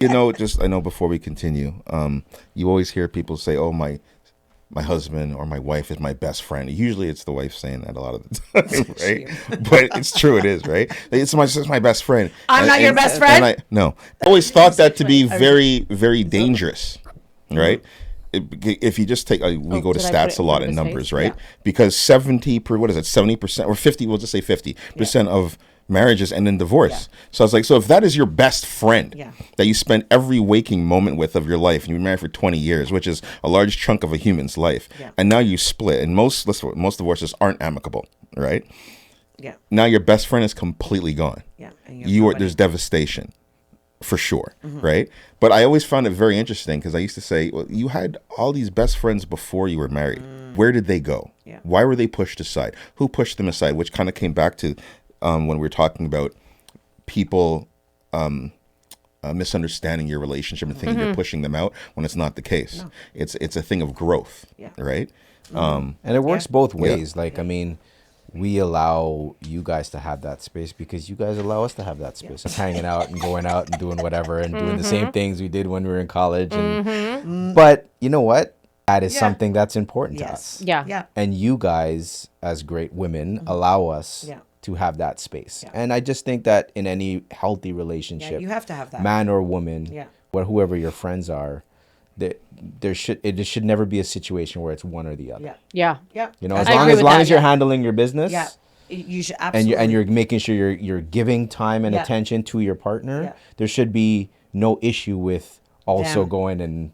Just I know before we continue, you always hear people say, "Oh, my husband or my wife is my best friend." Usually it's the wife saying that a lot of the time, right? But it's true, it is, right? It's my best friend. I'm not your best friend? No. I always thought that to be very, very dangerous, right? If you just take, we go to stats a lot in numbers, right? Yeah. Because 70% or 50, we'll just say 50% of marriages end in divorce. So I was like, so if that is your best friend that you spend every waking moment with of your life, and you've been married for 20 years, which is a large chunk of a human's life, and now you split, and most divorces aren't amicable, right? Yeah. Now your best friend is completely gone. Yeah. There's devastation. For sure, right? But I always found it very interesting because I used to say, well, you had all these best friends before you were married. Where did they go? Yeah. Why were they pushed aside? Who pushed them aside? Which kind of came back to when we were talking about people misunderstanding your relationship and thinking you're pushing them out when it's not the case. No. It's a thing of growth, right? And it works both ways. Like, I mean, we allow you guys to have that space because you guys allow us to have that space of hanging out and going out and doing whatever and doing the same things we did when we were in college. And but you know what? That is something that's important to us. Yeah. And you guys, as great women, allow us to have that space. And I just think that in any healthy relationship, you have to have that. Man or woman, or whoever your friends are, it should never be a situation where it's one or the other. Yeah. You know, as long as you're handling your business, you should absolutely, and you're making sure you're giving time and attention to your partner, there should be no issue with also going and